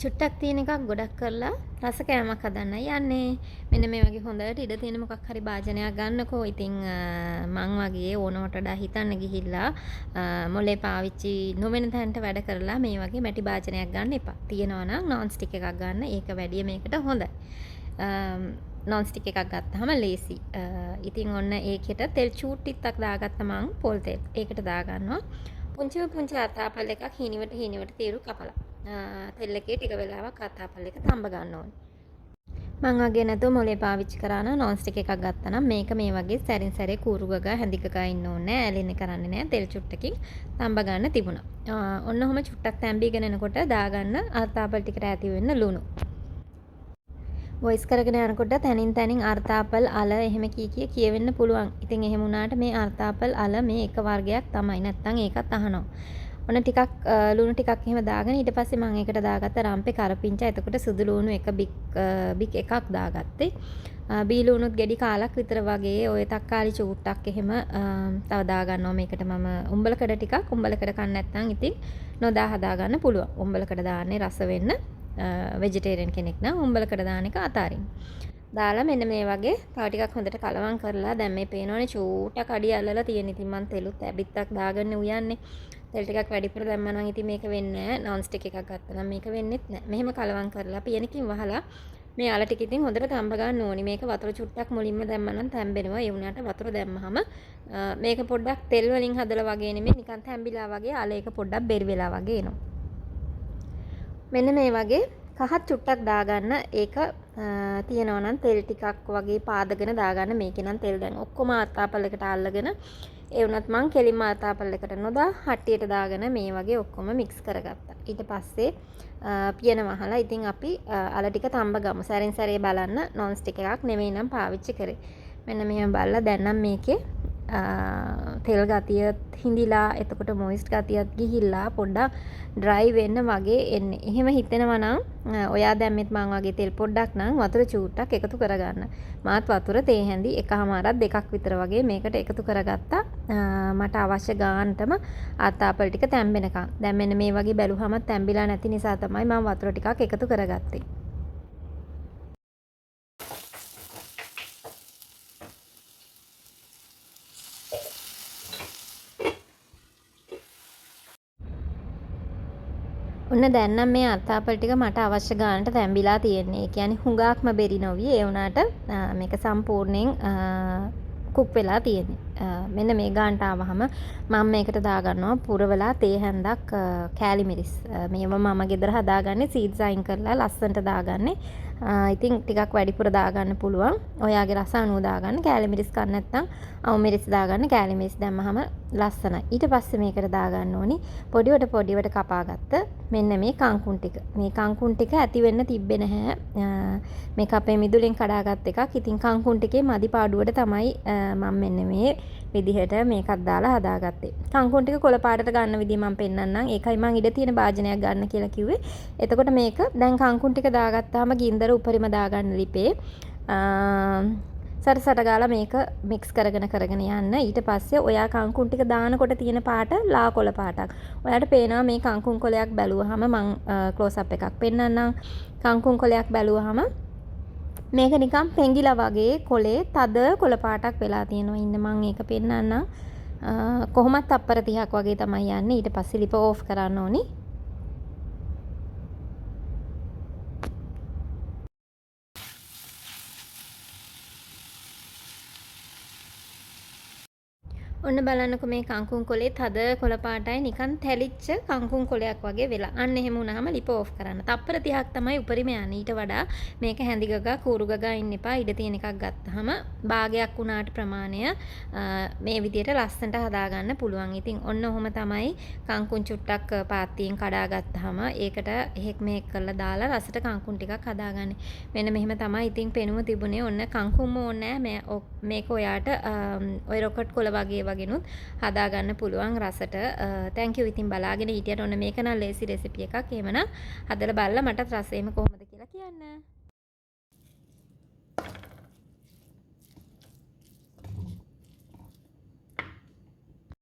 චුට්ටක් තියෙන එකක් ගොඩක් කරලා රස කෑමක් හදන්න යන්නේ. මෙන්න මේ වගේ හොඳට ඉඩ තියෙන මොකක් හරි භාජනයක් ගන්නකෝ. ඉතින් මං වගේ ඕනවට වඩා හිතන්න ගිහිල්ලා මොලේ පාවිච්චි නොවන තැනට වැඩ කරලා මේ වගේ මැටි භාජනයක් ගන්න එපා. තියෙනවා නම් නෝන් ස්ටික් එකක් ගන්න. ඒක වැඩිය මේකට හොඳයි. නෝන් ස්ටික් එකක් ගත්තාම ලේසි. ඉතින් ඔන්න ඒකට තෙල් චූට්ටිත්තක් දාගත්ත මං පොල් තෙල්. ඒකට දාගන්නවා. පුංචි අතාපල් එකක් හීනිවට තීරු කපලා. තෙල් එකේ ටික වෙලාවක් අතාපල් එක තඹ ගන්න ඕනේ. මං වගේ නැතුව මොලේ පාවිච්චි කරා නම් නෝන් ස්ටික් එකක් ගත්තා නම් මේක මේ වගේ සැරින් සැරේ කූරු ගගා හැඳි ගගා ඉන්න ඕනේ නෑ. ඇලෙන්නේ කරන්නේ නෑ. තෙල් චුට්ටකින් තඹ ගන්න තිබුණා. ඔන්න ඔහම චුට්ටක් තැම්බීගෙන එනකොට දාගන්න අතාපල් ටිකට ඇති වෙන්න ලුණු. වොයිස් කරගෙන යනකොට තනින් අර්තාපල් අල එහෙම කියවෙන්න පුළුවන්. ඉතින් එහෙම වුණාට මේ අර්තාපල් අල මේ එක වර්ගයක් තමයි. නැත්තම් ඒකත් අහනවා. ඔන්න ටිකක් ලුණු ටිකක් එහෙම දාගෙන ඊට පස්සේ මම ඒකට දාගත්ත රම්පේ කරපිංචා. එතකොට සුදු ලුණු එක බික් එකක් දාගත්තේ. බී ලුණුත් ගෙඩි කාලක් විතර වගේ ඔය තක්කාලි චූට්ටක් එහෙම තව දාගන්නවා මේකට මම උඹලකඩ ටිකක්. උඹලකඩ කන්න නැත්නම් ඉතින් නොදා හදාගන්න පුළුවන්. උඹලකඩ දාන්නේ රස වෙන්න. වෙජිටේරියන් කෙනෙක් නම් උඹලකට දාන එක අතාරින්න. දාලා මෙන්න මේ වගේ තව ටිකක් හොඳට කලවම් කරලා දැන් මේ පේනවනේ චූටක් අඩිය අල්ලලා තියෙන. ඉතින් මම තෙලුත් ඇබිත්තක් දාගන්න උයන්නේ. තෙල් ටිකක් වැඩිපුර දැම්මා නම් ඉතින් මේක වෙන්නේ නැහැ. නෝන් ස්ටික් එකක් ගත්තා නම් මේක වෙන්නේත් නැහැ. මෙහෙම කලවම් කරලා පියනකින් වහලා මේ අල ටික ඉතින් හොඳට තඹ ගන්න ඕනි. මේක වතුර චුට්ටක් මුලින්ම දැම්මා නම් තැම්බෙනවා. ඒ වුණාට වතුර දැම්මහම මේක පොඩ්ඩක් තෙල් වලින් හදලා වගේ නෙමෙයි නිකන් තැම්බිලා වගේ අල එක පොඩ්ඩක් බෙරි වෙලා වගේ එනවා. මෙන්න මේ වගේ කහත් චුට්ටක් දාගන්න. ඒක තියෙනවා නම් තෙල් ටිකක් වගේ පාදගෙන දාගන්න. මේකේ නම් තෙල් දැන් ඔක්කොම අතාපල් එකට අල්ලගෙන ඒ වුණත් මං කෙලින්ම අතාපල් එකට නොදා හට්ටියට දාගෙන මේ වගේ ඔක්කොම මික්ස් කරගත්තා. ඊට පස්සේ පියන වහලා ඉතින් අපි අල ටික තඹ ගමු. සැරින් සැරේ බලන්න නෝන් ස්ටික් එකක් නෙමෙයි නම් පාවිච්චි කරේ. මෙන්න මෙහෙම බලලා දැන් නම් මේකේ තෙල් ගතියත් හිඳිලා එතකොට මොයිස්ට් ගතියත් ගිහිල්ලා පොඩ්ඩක් ඩ්‍රයි වෙන්න වගේ එන්නේ. එහෙම හිතෙනවා නම් ඔයා දැම්මෙත් මං වගේ තෙල් පොඩ්ඩක් නම් වතුර චූට්ටක් එකතු කරගන්න. මාත් වතුර තේ හැඳි එකහමාරක් දෙකක් විතර වගේ මේකට එකතු කරගත්තා. මට අවශ්‍ය ගානටම අතාපල් ටික තැම්බෙනකන්. දැන් මෙන්න මේ වගේ බැලුවම තැම්බිලා නැති නිසා තමයි මම වතුර ටිකක් එකතු කරගත්තේ. ඔන්න දැන් නම් මේ අත්තාපල් ටික මට අවශ්‍ය ගානට තැම්බිලා තියෙන්නේ. ඒ කියන්නේ හුඟක්ම බෙරි නොවි. ඒ වුණාට මේක සම්පූර්ණයෙන් කුක් වෙලා තියෙන්නේ. මෙන්න මේ ගානට ආවහම මම මේකට දාගන්නවා පුරවලා තේ හැන්දක් කෑලි මිරිස්. මේව මම ගෙදර හදාගන්නේ සීඩ්ස් අයින් කරලා ලස්සනට දාගන්නේ. ඉතින් ටිකක් වැඩිපුර දාගන්න පුළුවන්. ඔයාගේ රස අනුව දාගන්න. කෑලි මිරිස් කන්න නැත්නම් අවු මිරිස් දාගන්න. කෑලි මිරිස් දැම්මහම ලස්සනයි. ඊට පස්සේ මේකට දාගන්න ඕනි පොඩිවට කපාගත්ත මෙන්න මේ කංකුන් ටික. මේ කංකුන් ටික ඇති වෙන්න තිබ්බේ නැහැ. මේක අපේ මිදුලෙන් කඩාගත් එකක්. ඉතින් කංකුන් ටිකේ මදි පාඩුවට තමයි මම මෙන්න මේ විදිහට මේකත් දාලා හදාගත්තේ. කංකුන් ටික කොළ පාටට ගන්න විදිහ මම පෙන්නන්නම්. ඒකයි මම ඉඩ තියෙන භාජනයක් ගන්න කියලා කිව්වේ. එතකොට මේක දැන් කංකුන් ටික දාගත්තාම ගින්දර උඩරිම දාගන්න ලිපේ. සරසට ගාලා මේක මික්ස් කරගෙන යන්න. ඊට පස්සේ ඔයා කංකුන් ටික දානකොට තියෙන පාට ලා කොළ පාටක්. ඔයාලට පේනවා මේ කංකුන් කොළයක් බැලුවාම මම ක්ලෝස් අප් එකක් පෙන්නන්නම්. කංකුන් කොළයක් බැලුවාම මේක නිකන් පෙඟිලා වගේ කොලේ තද කොළ පාටක් වෙලා තියෙනවා. ඉන්න මම ඒක පෙන්නන්නම්. කොහොමත් තප්පර 30ක් වගේ තමයි යන්නේ. ඊට පස්සේ ලිප ඕෆ් කරන්න ඕනි. ඔන්න බලන්නකො මේ කංකුන් කොලේ තද කොළ පාටයි නිකන් තැලිච්ච කංකුන් කොලයක් වගේ වෙලා. අන්න එහෙම වුණාම ලිප ඕෆ් කරන්න. තප්පර 30ක් තමයි උපරිම යන්නේ. ඊට වඩා මේක හැඳි ගගා කූරු ගගා ඉන්න එපා. ඉඩ තියෙන එකක් ගත්තාම භාගයක් වුණාට ප්‍රමාණය මේ විදියට ලස්සනට හදාගන්න පුළුවන්. ඉතින් ඔන්න ඔහොම තමයි කංකුන් චුට්ටක් පාත්තියෙන් කඩා ගත්තාම ඒකට එහෙක් මෙහෙක් කරලා දාලා රසට කංකුන් ටිකක් හදාගන්නේ. මෙන්න මෙහෙම තමයි ඉතින් පෙනුම තිබුණේ. ඔන්න කංකුන්ම ඕනේ නැහැ. මේක ඔයාට ඔය රොකට් කොළ වගේ වගෙනුත් හදාගන්න පුළුවන් රසට. තැන්ක් යූ ඉතින් බලාගෙන හිටියට. ඔන්න මේක නම් ලේසි රෙසිපි එකක්. එහෙමනම් හදලා බලලා මටත් රසෙම කොහොමද කියලා කියන්න.